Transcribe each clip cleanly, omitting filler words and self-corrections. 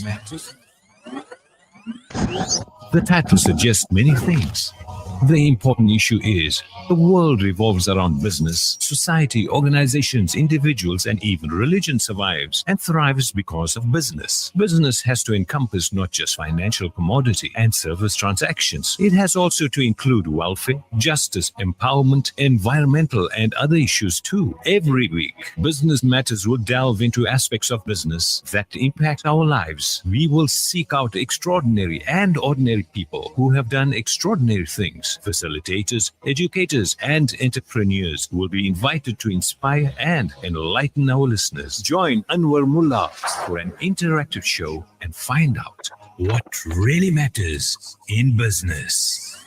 Matters. The title suggests many things. The important issue is the world revolves around business, society, organizations, individuals, and even religion survives and thrives because of business. Business has to encompass not just financial commodity and service transactions. It has also to include welfare, justice, empowerment, environmental, and other issues too. Every week, Business Matters will delve into aspects of business that impact our lives. We will seek out extraordinary and ordinary people who have done extraordinary things. Facilitators, educators, and entrepreneurs will be invited to inspire and enlighten our listeners. Join Anwar Mullah for an interactive show and find out what really matters in business.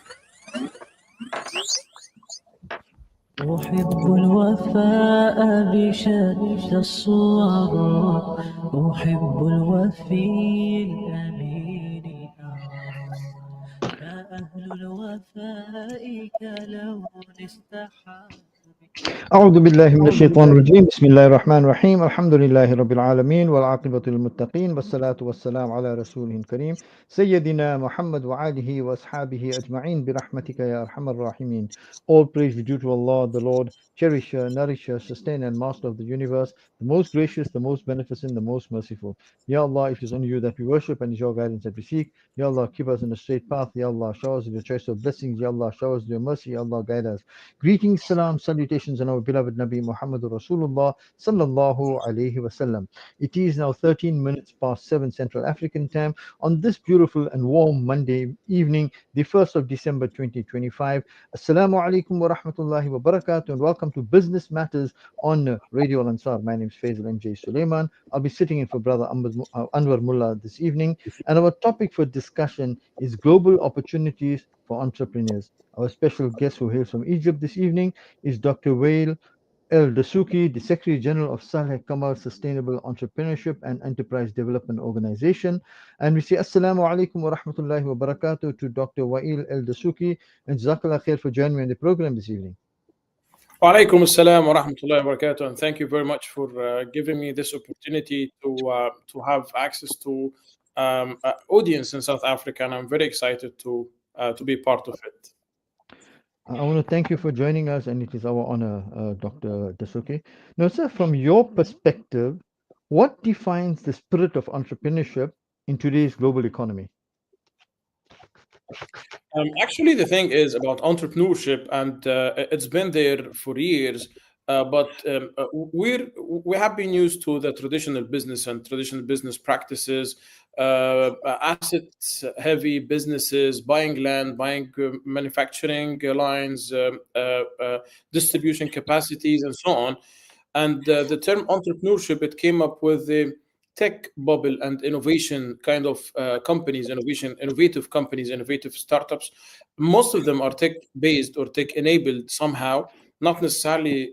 أحب الوفاء بشتى الصور أحب الوفي الأمين أهل الوفاء كلون استحى. أعوذ بالله من الشيطان الرجيم بسم الله الرحمن الرحيم الحمد لله رب العالمين والعاقبة للمتقين والصلاة والسلام على رسوله الكريم سيدنا محمد وآله وأصحابه أجمعين برحمتك يا أرحم الراحمين. All praise be due to Allah, the Lord, cherisher, nourisher, sustainer, and master of the universe, the most gracious, the most beneficent, the most merciful. Ya Allah, it is only you that we worship and it is your guidance that we seek. Ya Allah, keep us in the straight path. Ya Allah, shower us with your choice of blessings. Ya Allah, shower us with your mercy. Ya Allah, guide us. Greetings, salam, salutations on our beloved Nabi Muhammad Rasulullah sallallahu alayhi wasallam. It is now 13 minutes past 7 Central African time on this beautiful and warm Monday evening, the 1st of December 2025. Assalamu alaikum wa rahmatullahi wa barakatuh, and welcome to Business Matters on Radio Ansaar. My name is Faizal MJ Suleman. I'll be sitting in for Brother Anwar Mullah this evening, and our topic for discussion is global opportunities for entrepreneurs. Our special guest who hails from Egypt this evening is Dr. WAEL DESOUKY, the Secretary-General of SALEH KAMEL Sustainable Entrepreneurship and Enterprise Development Organization. And we say Assalamu alaikum wa rahmatullahi wa barakatuh to Dr. WAEL DESOUKY, and Jazakallah khair for joining me in the program this evening. Wa alaikum assalam wa rahmatullahi wa barakatuh, and thank you very much for giving me this opportunity to have access to audience in South Africa, and I'm very excited to be part of it. I want to thank you for joining us, and it is our honor, Dr. DESOUKY. Now, sir, from your perspective, what defines the spirit of entrepreneurship in today's global economy? Actually, the thing is about entrepreneurship, and it's been there for years, but we have been used to the traditional business and traditional business practices, asset-heavy businesses, buying land, buying manufacturing lines, distribution capacities, and so on. And the term entrepreneurship, it came up with the tech bubble and innovation kind of companies, innovative companies, innovative startups. Most of them are tech-based or tech-enabled somehow, not necessarily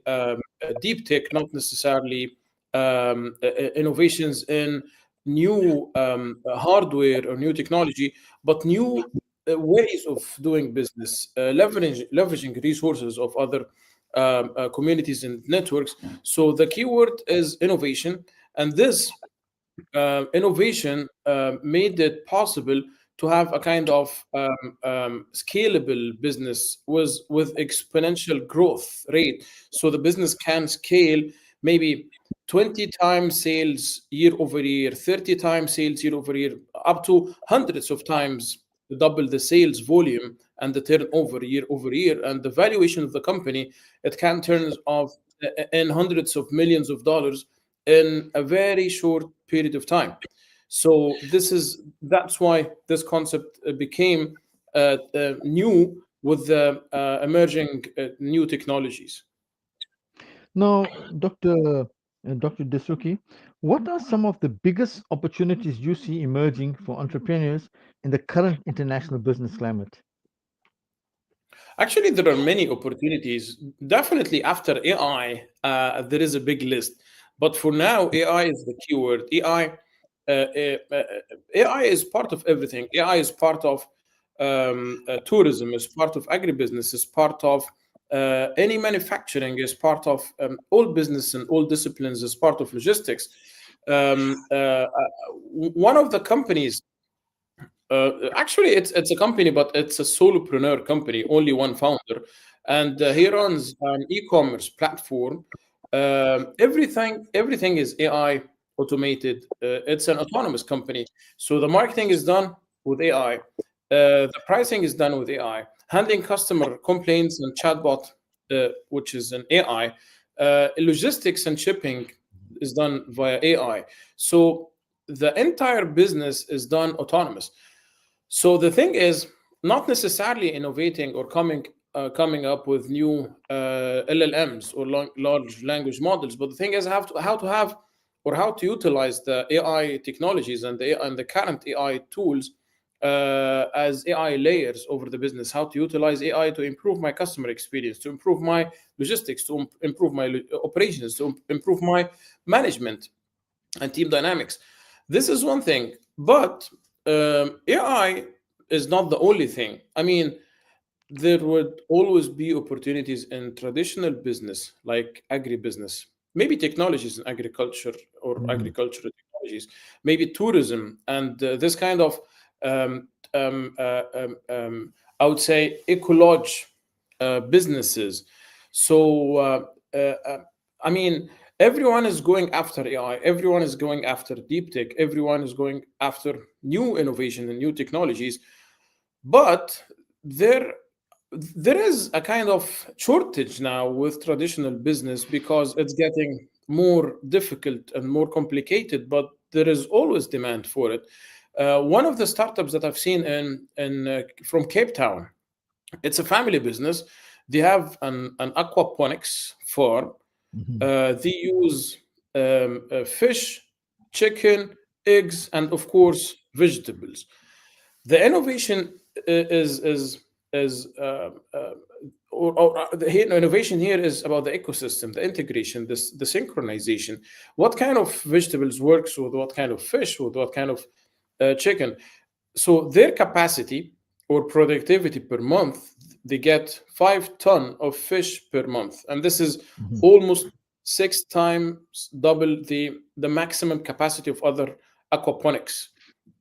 deep tech, not necessarily innovations in new hardware or new technology, but new ways of doing business, leveraging resources of other communities and networks. So the keyword is innovation, and this innovation made it possible to have a kind of scalable business with exponential growth rate. So the business can scale maybe 20 times sales year over year, 30 times sales year over year, up to hundreds of times, double the sales volume and the turnover year over year. And the valuation of the company, it can turn off in hundreds of millions of dollars in a very short period of time. So that's why this concept became new with the emerging new technologies. Now, Dr. DESOUKY, what are some of the biggest opportunities you see emerging for entrepreneurs in the current international business climate? Actually, there are many opportunities. Definitely after AI, there is a big list. But for now, AI is the keyword. AI is part of everything. AI is part of tourism, is part of agribusiness, is part of any manufacturing, is part of all business and all disciplines, is part of logistics. One of the companies, actually, it's a company, but it's a solopreneur company, only one founder, and he runs an e-commerce platform. Everything is AI automated. It's an autonomous company, so the marketing is done with AI. The pricing is done with AI. Handling customer complaints and chatbot, which is an AI. Logistics and shipping is done via AI. So the entire business is done autonomous. So the thing is not necessarily innovating or coming up with new LLMs or large language models, but the thing is how to have or how to utilize the AI technologies and the current AI tools as AI layers over the business. How to utilize AI to improve my customer experience, to improve my logistics, to improve my operations, to improve my management and team dynamics. This is one thing, but AI is not the only thing. I mean, there would always be opportunities in traditional business like agribusiness, maybe technologies in agriculture or agricultural technologies, maybe tourism and this kind of, I would say, ecology businesses. So, I mean, everyone is going after AI, everyone is going after deep tech, everyone is going after new innovation and new technologies, but there is a kind of shortage now with traditional business because it's getting more difficult and more complicated, but there is always demand for it. One of the startups that I've seen in from Cape Town, it's a family business. They have an aquaponics farm. They use fish, chicken, eggs, and of course vegetables. The innovation is or the innovation here is about the ecosystem, the integration, the synchronization. What kind of vegetables works with what kind of fish, with what kind of chicken? So their capacity or productivity per month, they get 5 tons of fish per month, and this is almost 6 times double the maximum capacity of other aquaponics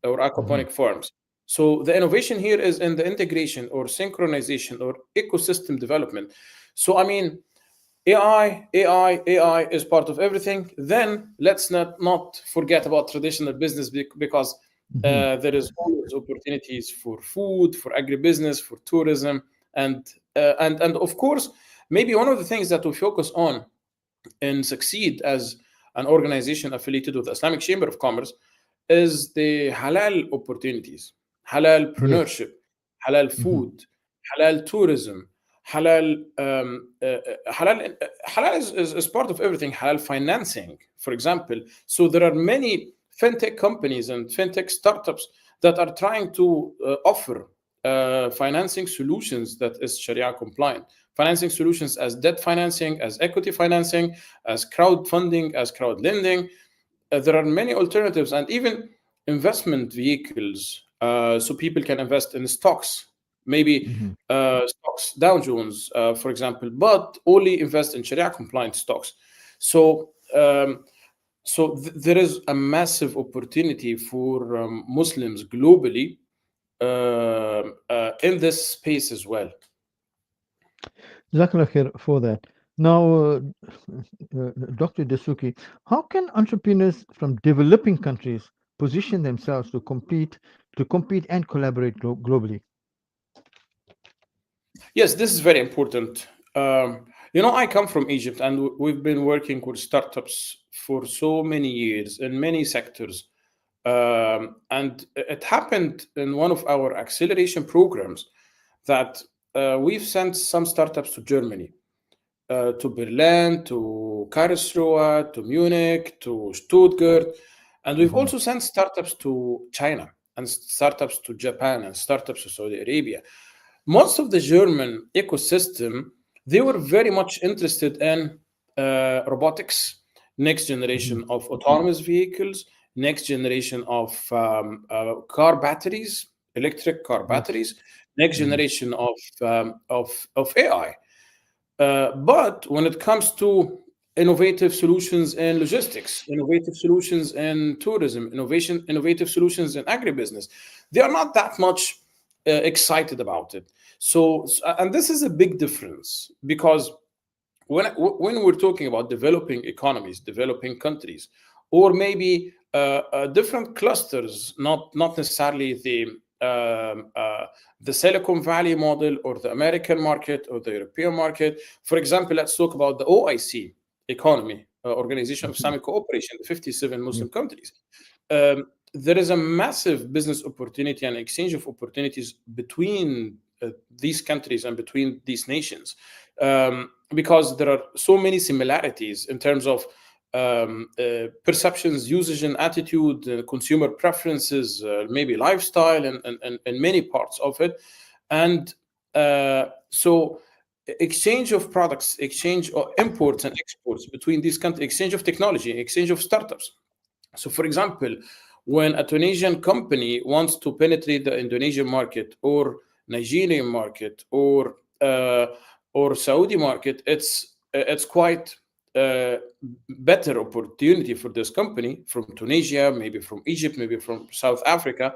or aquaponic farms. So the innovation here is in the integration or synchronization or ecosystem development. So I mean, AI is part of everything. Then let's not forget about traditional business because there is always opportunities for food, for agribusiness, for tourism, and of course, maybe one of the things that we focus on and succeed as an organization affiliated with the Islamic Chamber of Commerce is the halal opportunities, halalpreneurship, halal food, halal tourism, halal is part of everything. Halal financing, for example. So there are many fintech companies and fintech startups that are trying to offer financing solutions that is Sharia compliant. Financing solutions as debt financing, as equity financing, as crowdfunding, as crowd lending. There are many alternatives and even investment vehicles, so people can invest in stocks, maybe stocks, Dow Jones, for example, but only invest in Sharia compliant stocks. So, there is a massive opportunity for Muslims globally in this space as well. Jazakallah khair for that. Now, Dr. DESOUKY, how can entrepreneurs from developing countries position themselves to compete and collaborate globally? Yes, this is very important. I come from Egypt, and we've been working with startups for so many years in many sectors. And it happened in one of our acceleration programs that we've sent some startups to Germany, to Berlin, to Karlsruhe, to Munich, to Stuttgart. And we've also sent startups to China and startups to Japan and startups to Saudi Arabia. Most of the German ecosystem, they were very much interested in robotics, next generation of autonomous vehicles, next generation of car batteries, electric car batteries, next generation of AI. But when it comes to innovative solutions in logistics, innovative solutions in tourism, innovative solutions in agribusiness. They are not that much excited about it. So, and this is a big difference, because when we're talking about developing economies, developing countries, or maybe different clusters, not necessarily the Silicon Valley model or the American market or the European market. For example, let's talk about the OIC economy, Organization of Islamic Cooperation, the 57 Muslim countries. There is a massive business opportunity and exchange of opportunities between these countries and between these nations, because there are so many similarities in terms of perceptions, usage and attitude, consumer preferences, maybe lifestyle, and many parts of it. And so exchange of products, exchange of imports and exports between these countries, exchange of technology, exchange of startups. So, for example, when a Tunisian company wants to penetrate the Indonesian market or Nigerian market or Saudi market, it's quite better opportunity for this company from Tunisia, maybe from Egypt, maybe from South Africa,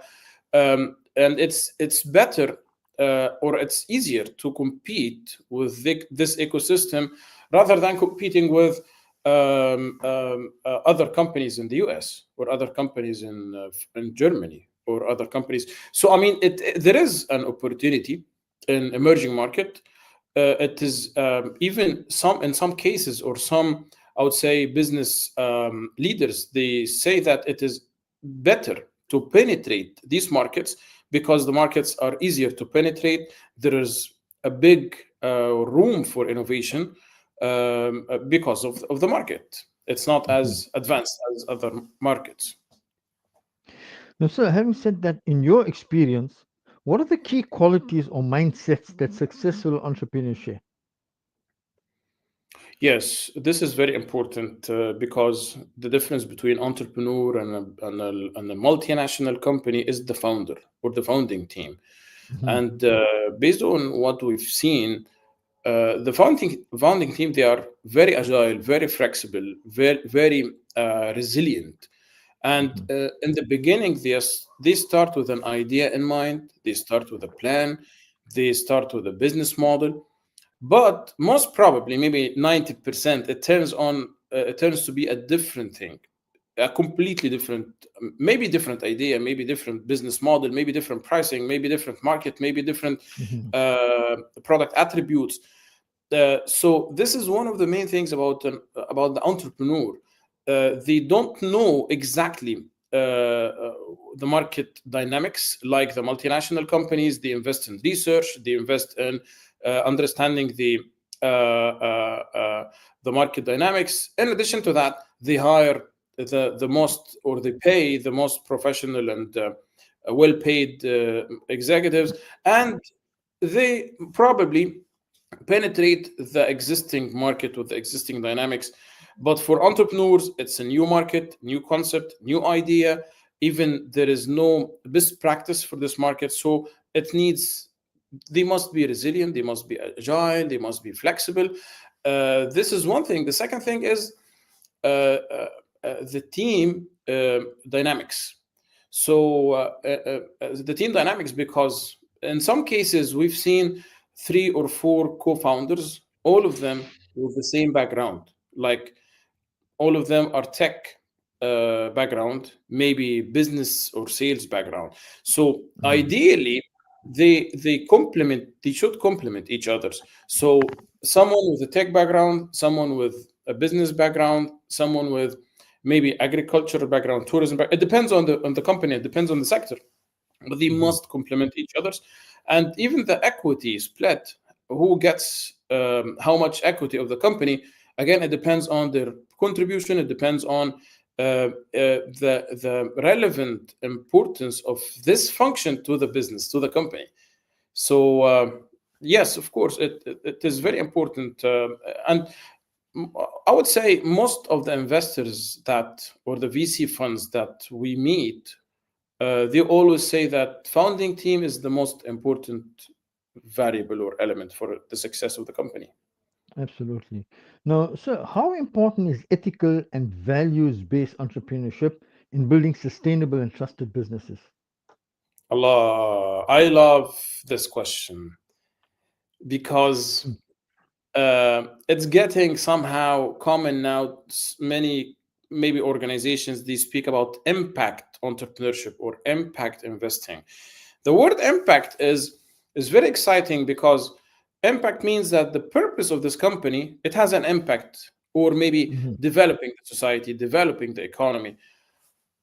and it's better or it's easier to compete with this ecosystem rather than competing with other companies in the US or other companies in Germany or other companies. So, I mean, there is an opportunity in emerging market. It is even in some cases, or some, I would say, business leaders, they say that it is better to penetrate these markets because the markets are easier to penetrate. There is a big room for innovation because of the market. It's not as advanced as other markets. Now, sir, having said that, in your experience, what are the key qualities or mindsets that successful entrepreneurs share? Yes, this is very important because the difference between entrepreneur and a multinational company is the founder or the founding team. And based on what we've seen, the founding team, they are very agile, very flexible, very resilient. And in the beginning, they start with an idea in mind, they start with a plan, they start with a business model. But most probably, maybe 90%, it turns to be a different thing, a completely different, maybe different idea, maybe different business model, maybe different pricing, maybe different market, maybe different product attributes. So this is one of the main things about the entrepreneur. They don't know exactly the market dynamics like the multinational companies. They invest in research, they invest in understanding the market dynamics. In addition to that, they hire the most, or they pay the most professional and well-paid executives, and they probably penetrate the existing market with the existing dynamics. But for entrepreneurs, it's a new market, new concept, new idea. Even there is no best practice for this market, so they must be resilient, they must be agile, they must be flexible. This is one thing. The second thing is the team dynamics. So the team dynamics, because in some cases we've seen 3 or 4 co-founders, all of them with the same background, like all of them are tech background, maybe business or sales background. So ideally, they should complement each other. So someone with a tech background, someone with a business background, someone with maybe agricultural background, tourism background. It depends on the company, it depends on the sector, but they must complement each other. And even the equity split, who gets how much equity of the company, again, it depends on their contribution. It depends on the relevant importance of this function to the business, to the company. So yes, of course, it is very important. And I would say most of the investors or the VC funds that we meet, they always say that founding team is the most important variable or element for the success of the company. Absolutely. Now, sir, how important is ethical and values-based entrepreneurship in building sustainable and trusted businesses? Allah, I love this question because it's getting somehow common now. Many maybe organizations they speak about impact entrepreneurship or impact investing. The word impact is very exciting because impact means that the purpose of this company it has an impact or maybe Mhm, developing the society, developing the economy.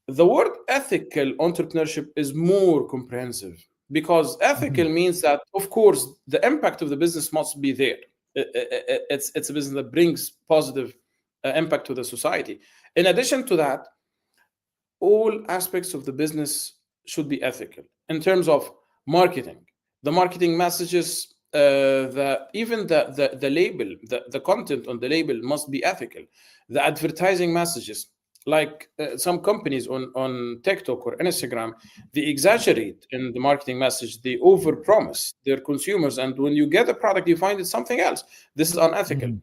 The word ethical entrepreneurship is more comprehensive because mhm, ethical means that of course the impact of the business must be there. It's a business that brings positive impact to the society. In addition to that, all aspects of the business should be ethical in terms of marketing. The marketing messages, the label, the content on the label must be ethical. The advertising messages, like some companies on TikTok or Instagram, they exaggerate in the marketing message. They overpromise their consumers, and when you get a product, you find it's something else. This is unethical. mhm,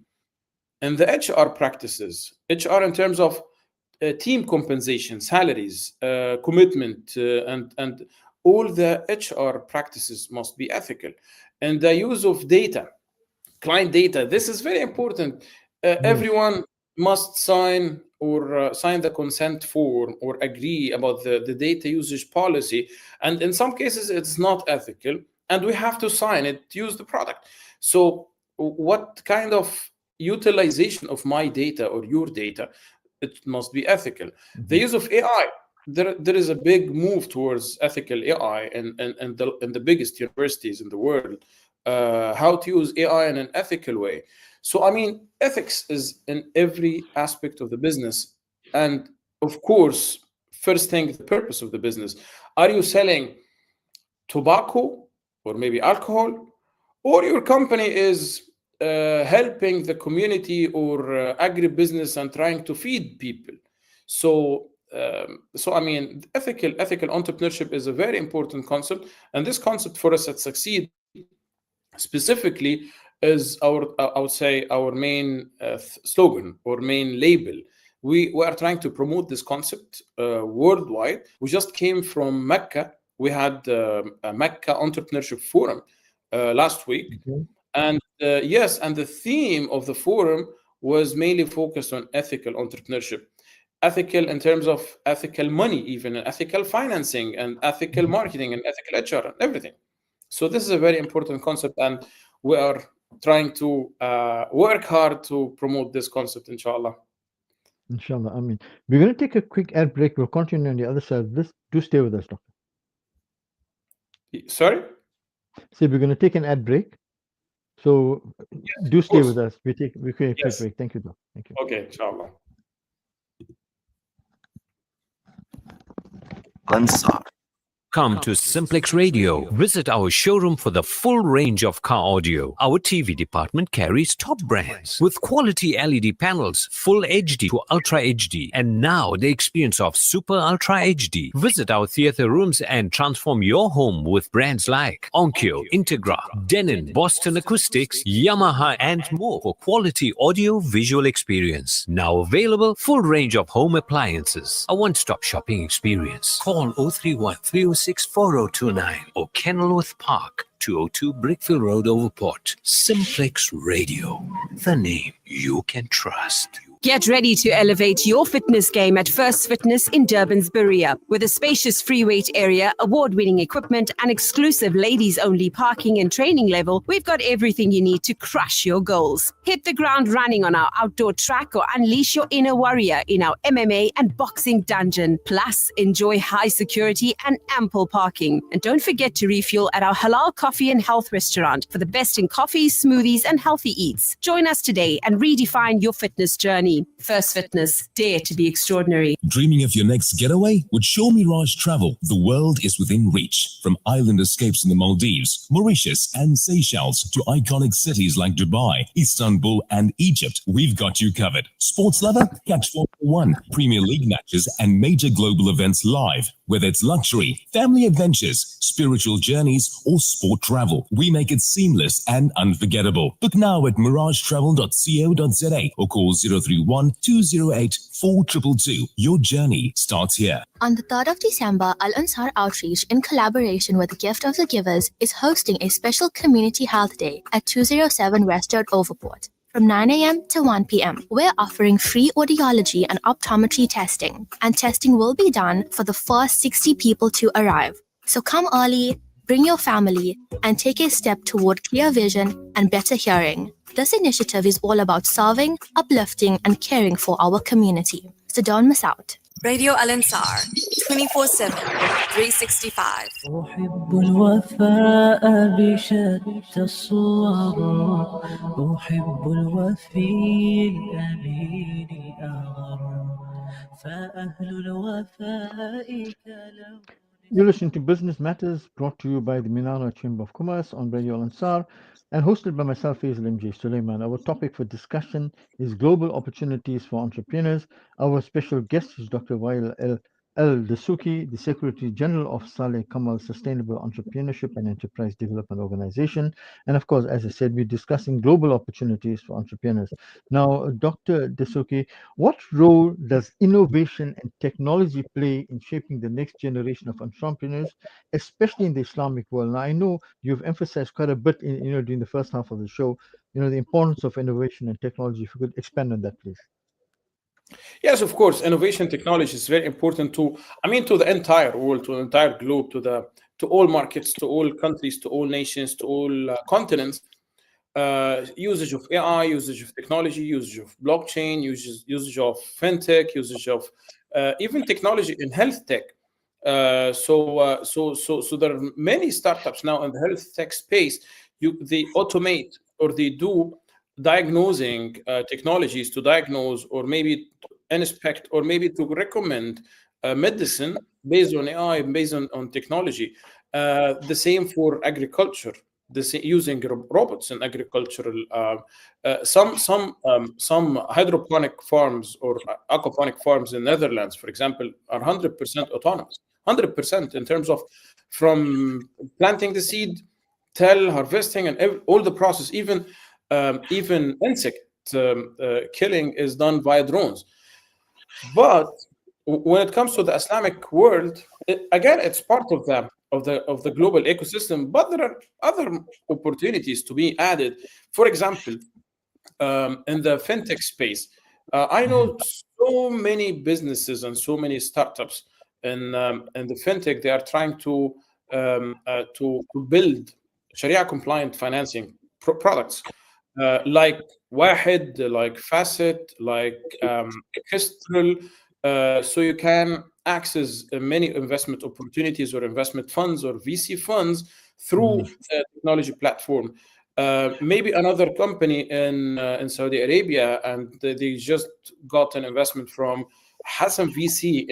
And the HR practices, HR in terms of team compensation, salaries, commitment, and all the HR practices must be ethical. And the use of data, client data, this is very important. yes. Everyone must sign or sign the consent form or agree about the data usage policy. And in some cases, it's not ethical, and we have to sign it to use the product. So, what kind of utilization of my data or your data? It must be ethical. The Mhm, use of AI, there is a big move towards ethical AI in the biggest universities in the world, how to use AI in an ethical way. So, I mean, ethics is in every aspect of the business. And of course, first thing, the purpose of the business. Are you selling tobacco or maybe alcohol? Or your company is helping the community or agribusiness and trying to feed people? So I mean, ethical entrepreneurship is a very important concept, and this concept for us at Succeed specifically is I would say our main slogan or main label. We are trying to promote this concept worldwide. We just came from Mecca. We had a Mecca Entrepreneurship Forum last week, okay, and yes, and the theme of the forum was mainly focused on ethical entrepreneurship, ethical in terms of ethical money, even and ethical financing, and ethical mhm. marketing, and ethical HR, and everything. So this is a very important concept, and we are trying to work hard to promote this concept, inshallah. Inshallah. I mean, we're going to take a quick ad break. We'll continue on the other side of this. Do stay with us, Doctor. Sorry? See, we're going to take an ad break. So do Of stay with course. us. We take a quick Yes. break. Thank you, Doctor. Thank you. Okay, inshallah. Ansaar. Come to Simplex Radio. Visit our showroom for the full range of car audio. Our TV department carries top brands with quality LED panels, full HD to Ultra HD, and now the experience of Super Ultra HD. Visit our theater rooms and transform your home with brands like Onkyo, Integra, Denon, Boston Acoustics, Yamaha, and more for quality audio visual experience. Now available, full range of home appliances. A one-stop shopping experience. Call 031 306 4029 or Kenilworth Park, 202 Brickfield Road, Overport. Simplex Radio, the name you can trust. Get ready to elevate your fitness game at First Fitness in Durban's Berea. With a spacious free weight area, award-winning equipment, and exclusive ladies-only parking and training level, we've got everything you need to crush your goals. Hit the ground running on our outdoor track or unleash your inner warrior in our MMA and boxing dungeon. Plus, enjoy high security and ample parking. And don't forget to refuel at our Halal Coffee and Health restaurant for the best in coffees, smoothies, and healthy eats. Join us today and redefine your fitness journey. journey. First Fitness, dare to be extraordinary. Dreaming of your next getaway? With Show Mirage Travel, the world is within reach. From island escapes in the Maldives, Mauritius and Seychelles to iconic cities like Dubai, Istanbul and Egypt, we've got you covered. Sports lover? Catch Formula One, Premier League matches and major global events live. Whether it's luxury, family adventures, spiritual journeys or sport travel, we make it seamless and unforgettable. Book now at miragetravel.co.za or call 031 208 4222. Your journey starts here. On the 3rd of December, Ansaar Outreach, in collaboration with the Gift of the Givers, is hosting a special Community Health Day at 207 West Road, Overport. From 9 a.m. to 1 p.m., we're offering free audiology and optometry testing, and testing will be done for the first 60 people to arrive. So come early, bring your family, and take a step toward clear vision and better hearing. This initiative is all about serving, uplifting, and caring for our community. So don't miss out. Radio Al-Ansar, 24/7, 365. أحب الوفاء بشتى الصور، أحب الوفي الأمين الأغر، فأهل الوفاء كلو. You're listening to Business Matters, brought to you by the Minara Chamber of Commerce on Radio Ansar and hosted by myself, Faizal MJ Suleman. Our topic for discussion is global opportunities for entrepreneurs. Our special guest is Dr. WAEL DESOUKY, the Secretary-General of SALEH KAMEL Sustainable Entrepreneurship and Enterprise Development Organization. And of course, as I said, we're discussing global opportunities for entrepreneurs. Now, Dr. DESOUKY, what role does innovation and technology play in shaping the next generation of entrepreneurs, especially in the Islamic world? Now, I know you've emphasized quite a bit during the first half of the show, the importance of innovation and technology. If you could expand on that, please. Yes, of course. Innovation technology is very important to the entire world, to the entire globe, to all markets, to all countries, to all nations, to all continents. Usage of AI, usage of technology, usage of blockchain, usage of fintech, usage of even technology in health tech. So there are many startups now in the health tech space. They automate or they do diagnosing technologies to diagnose or maybe inspect or maybe to recommend medicine based on AI, based on technology. The same for agriculture. Using robots in agricultural. Some hydroponic farms or aquaponic farms in Netherlands, for example, are 100% autonomous. 100% in terms of from planting the seed till harvesting and all the process, even insect killing is done via drones. But when it comes to the Islamic world, again, it's part of the global ecosystem, but there are other opportunities to be added. For example, in the fintech space, I know so many businesses and so many startups in the fintech. They are trying to build Sharia compliant financing products. Like Wahed, like Facet, like Kestrel, so you can access many investment opportunities or investment funds or VC funds through a technology platform. Maybe another company in Saudi Arabia, and they just got an investment from Hassan VC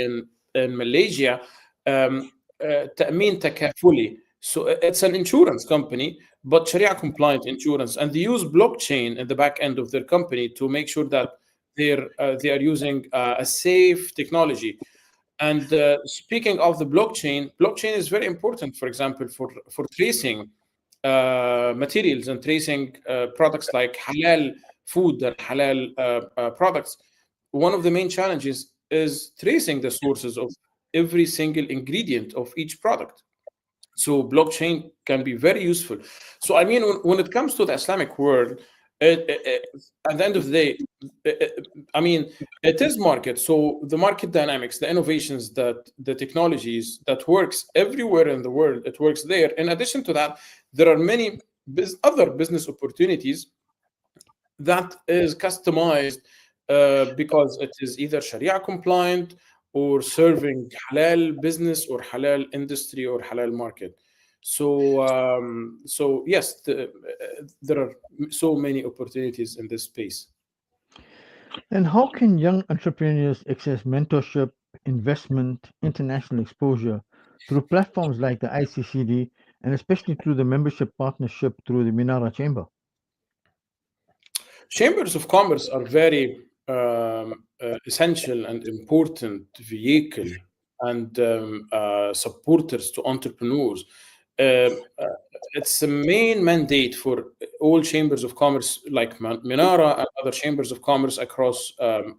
in Malaysia, Ta'min Takafuli. So it's an insurance company, but Sharia compliant insurance, and they use blockchain in the back end of their company to make sure that they are using a safe technology. And speaking of the blockchain is very important, for example, for tracing materials and tracing products like halal food and halal products. One of the main challenges is tracing the sources of every single ingredient of each product. So blockchain can be very useful. So I mean, when it comes to the Islamic world, at the end of the day, it is market. So the market dynamics, the innovations, that the technologies that works everywhere in the world, it works there. In addition to that, there are many other business opportunities that is customized because it is either Sharia compliant or serving halal business or halal industry or halal market. So yes, there are so many opportunities in this space. And how can young entrepreneurs access mentorship, investment, international exposure through platforms like the ICCD and especially through the membership partnership through the Minara Chamber? Chambers of commerce are very essential and important vehicle and supporters to entrepreneurs. It's a main mandate for all chambers of commerce like Minara and other chambers of commerce across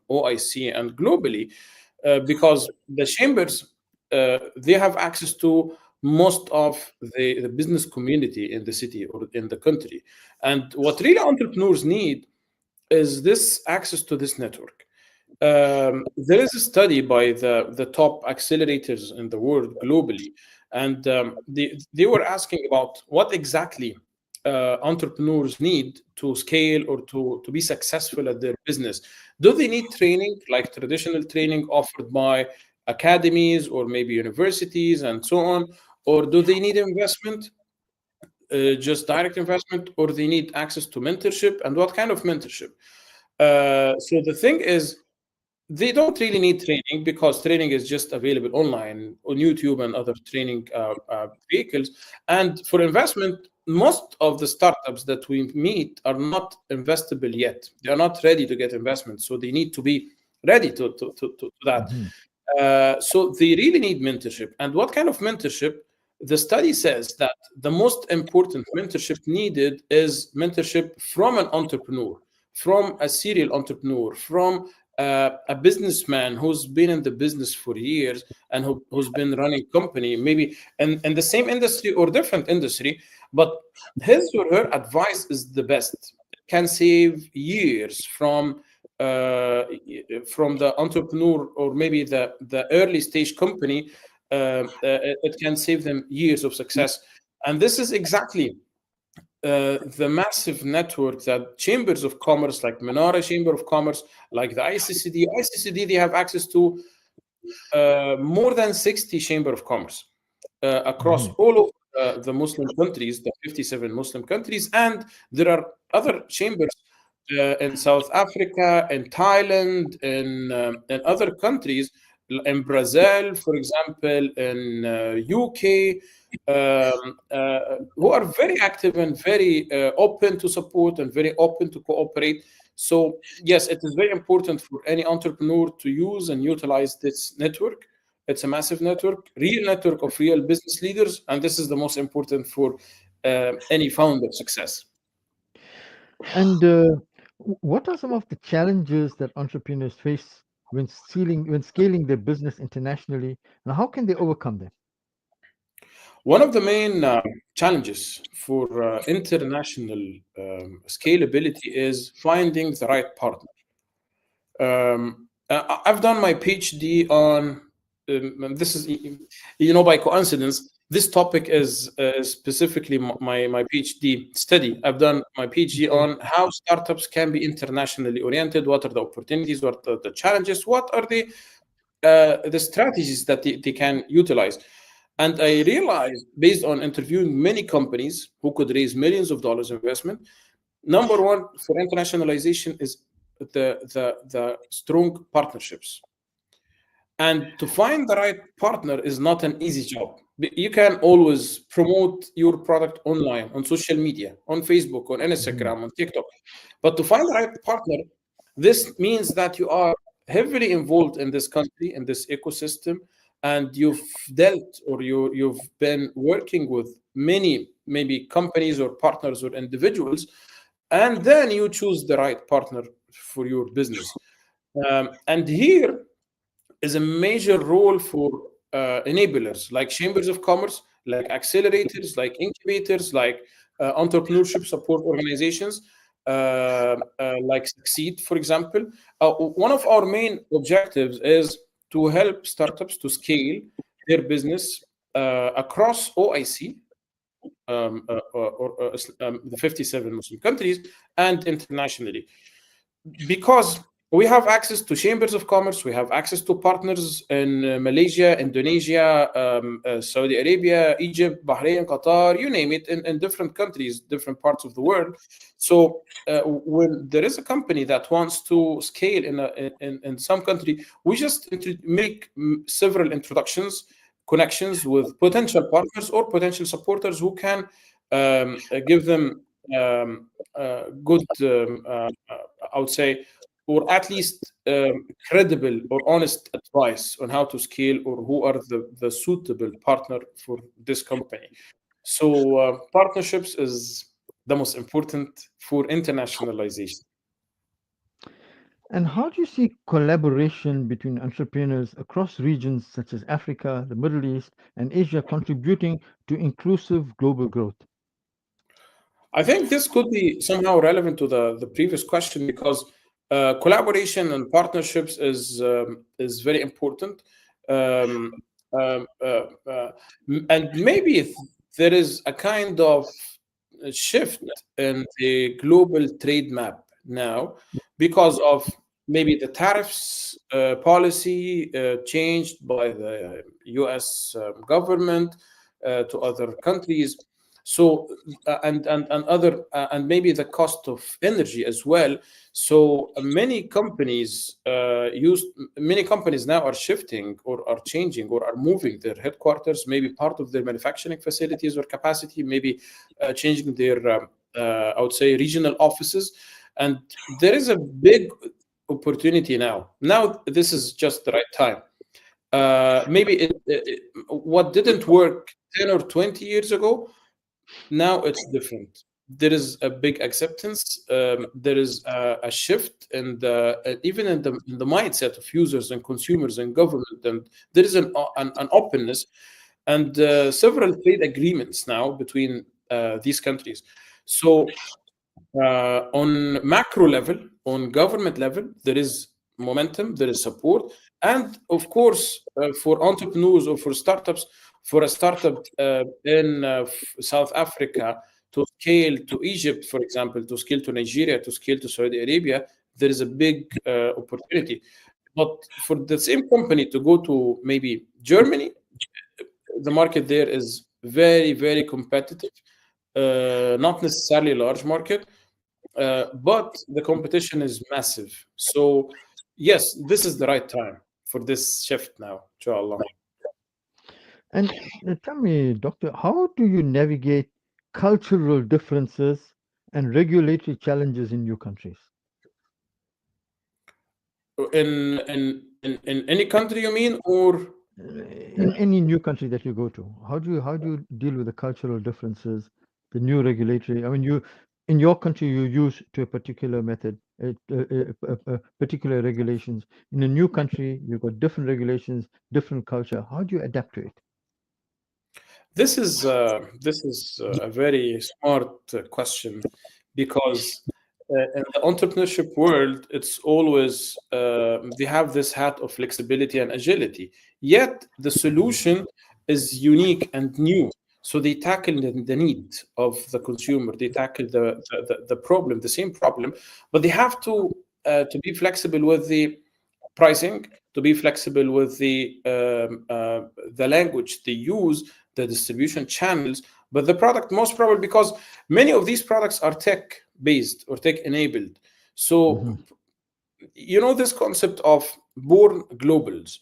OIC and globally, because the chambers they have access to most of the business community in the city or in the country. And what really entrepreneurs need is this access to this network. There is a study by the top accelerators in the world globally, and they were asking about what exactly entrepreneurs need to scale or to be successful at their business. Do they need training, like traditional training offered by academies or maybe universities and so on, or do they need investment? Just direct investment, or they need access to mentorship, and what kind of mentorship? So the thing is, they don't really need training because training is just available online on YouTube and other training vehicles. And for investment, most of the startups that we meet are not investable yet. They are not ready to get investment, so they need to be ready to that. So they really need mentorship. And what kind of mentorship? The study says that the most important mentorship needed is mentorship from an entrepreneur, from a serial entrepreneur, from a businessman who's been in the business for years and who's been running company, maybe in the same industry or different industry, but his or her advice is the best. It can save years from the entrepreneur or maybe the early stage company. It can save them years of success. And this is exactly the massive network that chambers of commerce, like Minara Chamber of Commerce, like the ICCD, they have access to more than 60 chamber of commerce across all of the Muslim countries, the 57 Muslim countries, and there are other chambers in South Africa, in Thailand, in other countries, in Brazil, for example, in UK, who are very active and very open to support and very open to cooperate. So yes, it is very important for any entrepreneur to use and utilize this network. It's a massive network, real network of real business leaders, and this is the most important for any founder success. And what are some of the challenges that entrepreneurs face when scaling their business internationally, and how can they overcome them? One of the main challenges for international scalability is finding the right partner. I've done my PhD on this is, by coincidence, this topic is specifically my PhD study. I've done my PhD on how startups can be internationally oriented. What are the opportunities? What are the challenges? What are the strategies that they can utilize? And I realized, based on interviewing many companies who could raise millions of dollars investment, number one for internationalization is the strong partnerships. And to find the right partner is not an easy job. You can always promote your product online, on social media, on Facebook, on Instagram, on TikTok. But to find the right partner, this means that you are heavily involved in this country, in this ecosystem, and you've dealt or you've been working with many, maybe companies or partners or individuals, and then you choose the right partner for your business. And here is a major role for enablers like chambers of commerce, like accelerators, like incubators, like entrepreneurship support organizations, like Succeed, for example. One of our main objectives is to help startups to scale their business across OIC, the 57 Muslim countries, and internationally. Because we have access to chambers of commerce. We have access to partners in Malaysia, Indonesia, Saudi Arabia, Egypt, Bahrain, Qatar, you name it, in different countries, different parts of the world. So when there is a company that wants to scale in some country, we just make several introductions, connections with potential partners or potential supporters who can give them good, I would say, or at least credible or honest advice on how to scale or who are the suitable partner for this company. So partnerships is the most important for internationalization. And how do you see collaboration between entrepreneurs across regions such as Africa, the Middle East, and Asia contributing to inclusive global growth? I think this could be somehow relevant to the previous question, because collaboration and partnerships is very important. Um, and maybe there is a kind of shift in the global trade map now because of maybe the tariffs policy changed by the US government to other countries. So and other and maybe the cost of energy as well. So many companies now are shifting or are changing or are moving their headquarters, maybe part of their manufacturing facilities or capacity, maybe changing their I would say regional offices. And there is a big opportunity now. Now this is just the right time. Maybe what didn't work 10 or 20 years ago, now it's different. There is a big acceptance. There is a shift in even in the mindset of users and consumers and government, and there is an openness and several trade agreements now between these countries. So on macro level, on government level, there is momentum, there is support, and of course, for entrepreneurs or for startups, for a startup in South Africa to scale to Egypt, for example, to scale to Nigeria, to scale to Saudi Arabia, there is a big opportunity. But for the same company to go to maybe Germany, the market there is very, very competitive, not necessarily a large market, but the competition is massive. So yes, this is the right time for this shift now, inshallah. And tell me, Doctor, how do you navigate cultural differences and regulatory challenges in new countries? In any country, you mean, or in any new country that you go to? How do you deal with the cultural differences, the new regulatory? I mean, in your country you use to a particular method, particular regulations. In a new country, you've got different regulations, different culture. How do you adapt to it? This is a very smart question, because in the entrepreneurship world, it's always they have this hat of flexibility and agility. Yet the solution is unique and new. So they tackle the need of the consumer. They tackle the problem, the same problem, but they have to be flexible with the pricing, to be flexible with the language they use, the distribution channels, but the product, most probably because many of these products are tech based or tech enabled. So you know, this concept of born globals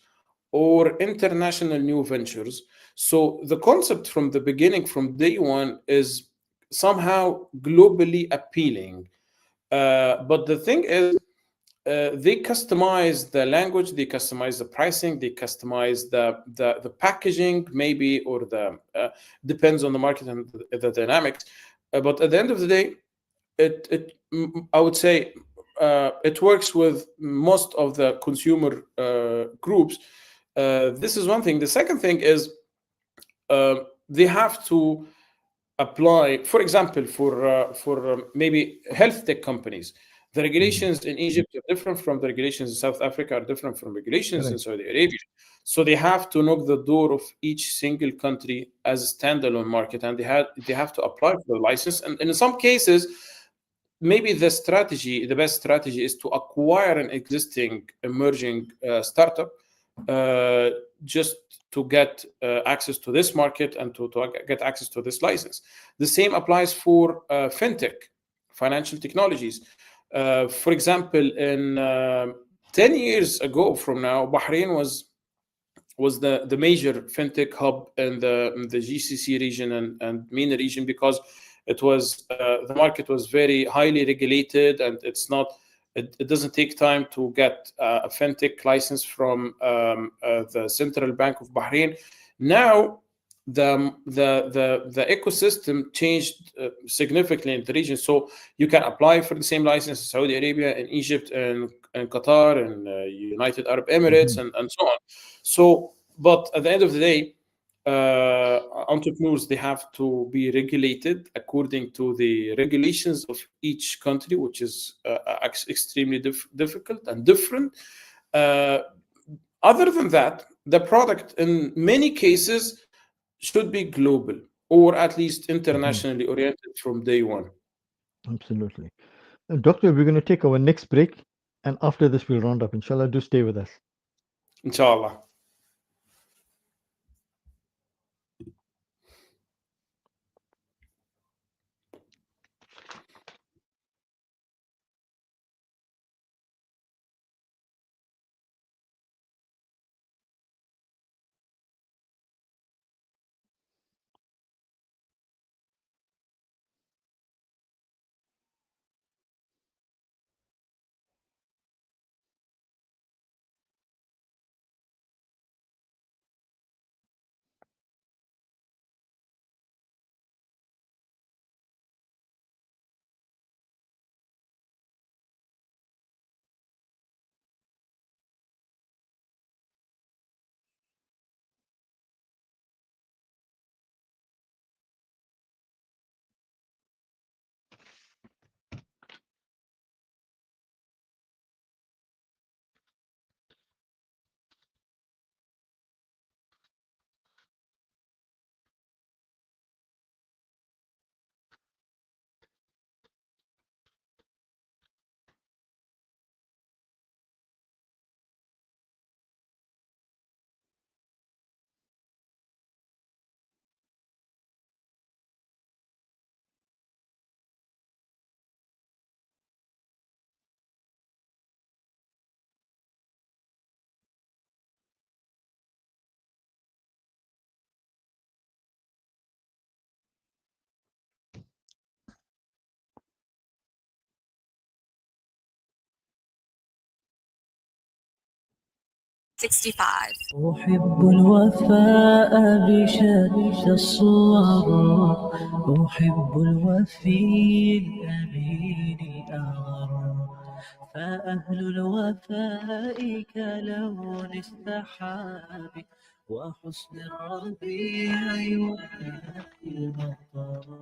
or international new ventures. So the concept from the beginning, from day one, is somehow globally appealing. But the thing is, they customize the language, they customize the pricing, they customize the packaging, maybe, or the depends on the market and the dynamics. But at the end of the day, I would say it works with most of the consumer groups. This is one thing. The second thing is they have to apply, for example, for maybe health tech companies. The regulations in Egypt are different from the regulations in South Africa, are different from regulations in Saudi Arabia. So they have to knock the door of each single country as a standalone market, and they have to apply for the license. And in some cases, maybe the best strategy is to acquire an existing emerging startup just to get access to this market and to get access to this license. The same applies for fintech, financial technologies. For example, in 10 years ago from now, Bahrain was the major fintech hub in the GCC region and MENA region, because it was the market was very highly regulated, and it doesn't take time to get a fintech license from the Central Bank of Bahrain. Now the ecosystem changed significantly in the region, so you can apply for the same license in Saudi Arabia, in Egypt, and Qatar, and United Arab Emirates, and so on. So, but at the end of the day, entrepreneurs, they have to be regulated according to the regulations of each country, which is extremely difficult and different. Other than that, the product in many cases should be global, or at least internationally oriented from day one. Absolutely. Doctor, we're going to take our next break, and after this we'll round up. Inshallah, do stay with us. Inshallah. أحب الوفاء بشتى الصور، أحب الوفي الأمين الأغر، فأهل الوفاء كلون السحاب وحسن الربيع وكأن المطر.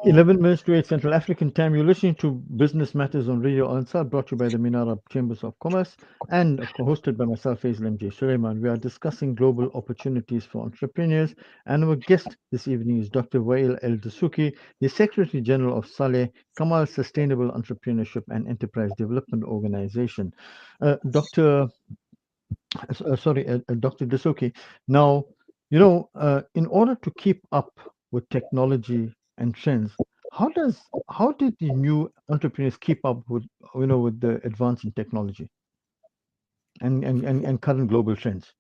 11 minutes to 8 Central African Time. You're listening to Business Matters on Radio Ansaar, brought to you by the Minara Chambers of Commerce and hosted by myself, Faizal MJ Suleman. We are discussing global opportunities for entrepreneurs, and our guest this evening is Dr. WAEL DESOUKY, the Secretary-General of SALEH, KAMEL Sustainable Entrepreneurship and Enterprise Development Organization. Dr. DESOUKY, now, in order to keep up with technology and trends, how did the new entrepreneurs keep up with with the advance in technology and current global trends?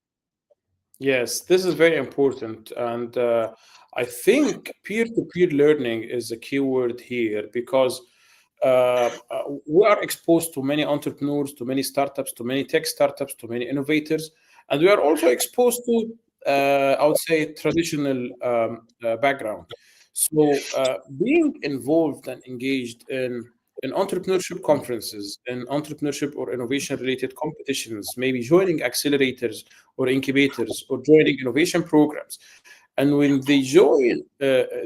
Yes, this is very important, and I think peer-to-peer learning is a key word here, because we are exposed to many entrepreneurs, to many startups, to many tech startups, to many innovators, and we are also exposed to, I would say, traditional background. So being involved and engaged in entrepreneurship conferences, in entrepreneurship or innovation-related competitions, maybe joining accelerators or incubators, or joining innovation programs. And when they join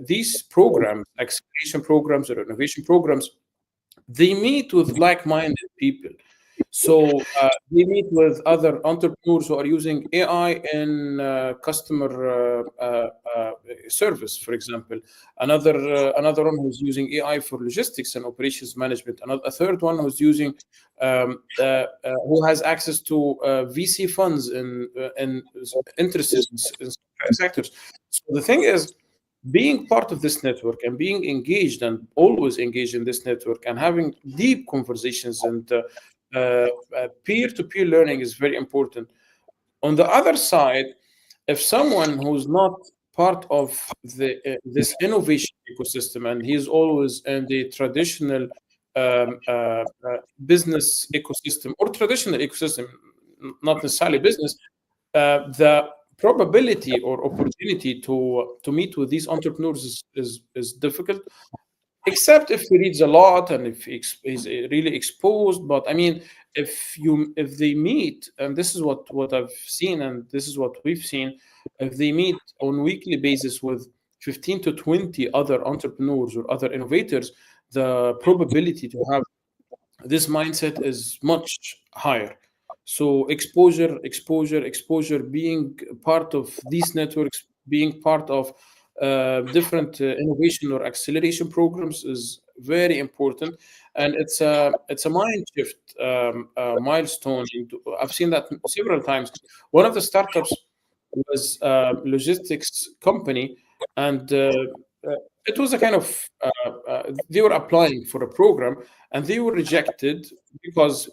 these programs, acceleration programs or innovation programs, they meet with like-minded people. So they meet with other entrepreneurs who are using AI in customer service, for example. Another one who's using AI for logistics and operations management. A third one who's using who has access to VC funds in interests in sectors. So the thing is, being part of this network and being engaged and always engaged in this network and having deep conversations and peer-to-peer learning is very important. On the other side, if someone who's not part of this innovation ecosystem and he's always in the traditional business ecosystem or traditional ecosystem, not necessarily business, the probability or opportunity to meet with these entrepreneurs is difficult, except if he reads a lot and if he's really exposed. But I mean, if they meet, and this is what I've seen and this is what we've seen, if they meet on weekly basis with 15 to 20 other entrepreneurs or other innovators, the probability to have this mindset is much higher. So exposure, being part of these networks, being part of different innovation or acceleration programs is very important, and it's a mind shift milestone. I've seen that several times. One of the startups was a logistics company, and it was a kind of they were applying for a program and they were rejected because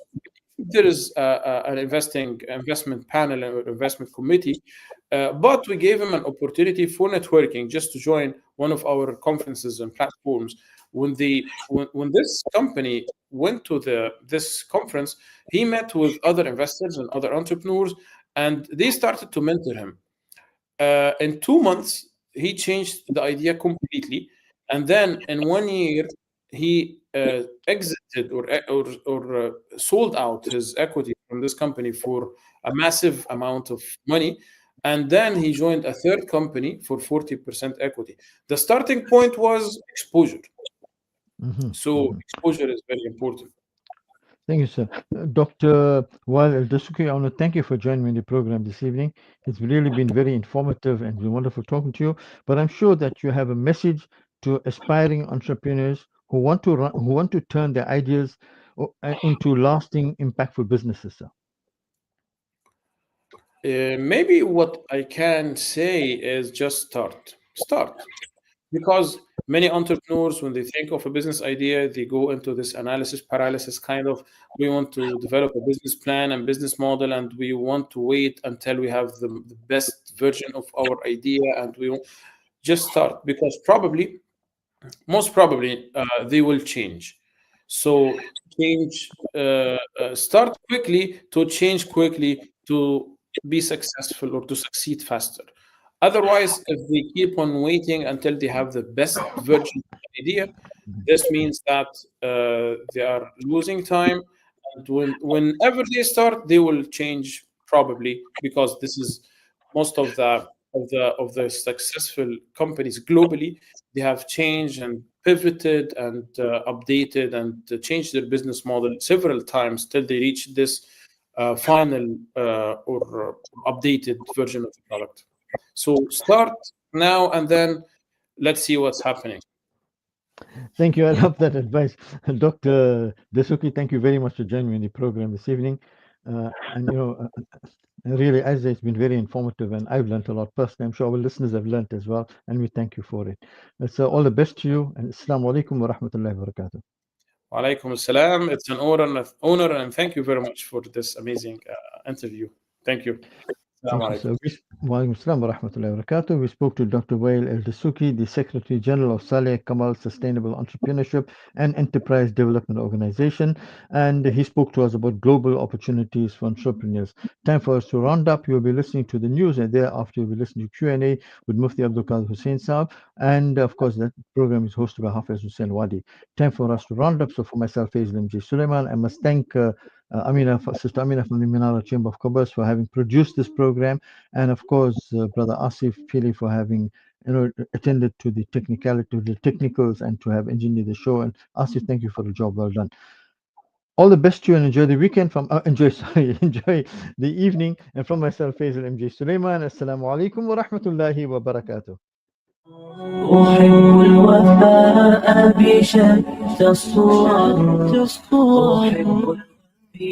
there is an investment panel or investment committee, but we gave him an opportunity for networking just to join one of our conferences and platforms. When this company went to this conference, he met with other investors and other entrepreneurs, and they started to mentor him. In 2 months, he changed the idea completely, and then in 1 year, he exited or sold out his equity from this company for a massive amount of money, and then he joined a third company for 40% equity. The starting point was exposure. So exposure is very important. Thank you, sir. Dr. WAEL El-Dessouky, I want to thank you for joining me in the program this evening. It's really been very informative and been wonderful talking to you. But I'm sure that you have a message to aspiring entrepreneurs who want to turn their ideas into lasting, impactful businesses, sir. Maybe what I can say is just start, because many entrepreneurs, when they think of a business idea, they go into this analysis paralysis kind of. We want to develop a business plan and business model, and we want to wait until we have the best version of our idea, and we won't just start, because most probably they will change. So start quickly to change quickly to be successful or to succeed faster. Otherwise, if they keep on waiting until they have the best version of the idea, this means that they are losing time. And whenever they start, they will change probably, because this is most of the successful companies globally. They have changed and pivoted and updated and changed their business model several times till they reach this final or updated version of the product. So start now and then let's see what's happening. Thank you. I love that advice. Dr. Dessouky, thank you very much for joining me in the program this evening. And, really, as it's been very informative, and I've learned a lot personally. I'm sure our listeners have learned as well, and we thank you for it. So all the best to you, and Assalamu alaikum wa rahmatullahi wa barakatuh. Wa alaikum assalam. It's an honor, and thank you very much for this amazing interview. Thank you. Thank you, sir. Walaikum assalam wa rahmatullahi wa barakatuh. We spoke to Dr. WAEL El-Dessouky, the Secretary-General of SALEH, KAMEL Sustainable Entrepreneurship and Enterprise Development Organization, and he spoke to us about global opportunities for entrepreneurs. Time for us to round up. You'll be listening to the news, and thereafter you'll be listening to Q&A with Mufti Abdul Qadir Hussain Saab, and of course that program is hosted by Hafiz Hussain Wadi. Time for us to round up. So for myself, Faizal M.J. Suleman, I must thank Sister Amina from the Minara Chamber of Commerce for having produced this program, and of course Brother Asif Pili for having attended to the technicals and to have engineered the show. And Asif, thank you for the job well done. All the best to you and enjoy the weekend from enjoy the evening. And from myself, Faizal MJ Suleman. Assalamu alaikum wa rahmatullahi wa barakatuh. أحب الوفاء بشتى الصور أحب في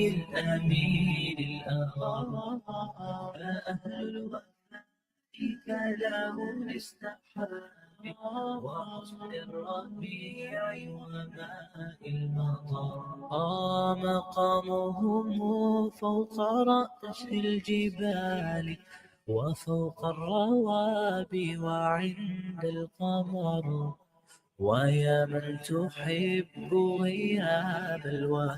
الأمين الأغار فأهل الوفاء كلام الاستحباب وحسن الربيع وماء المطر مقامهم فوق رأس الجبال وفوق الروابي وعند القمر ويا من تحب غياب الوفاء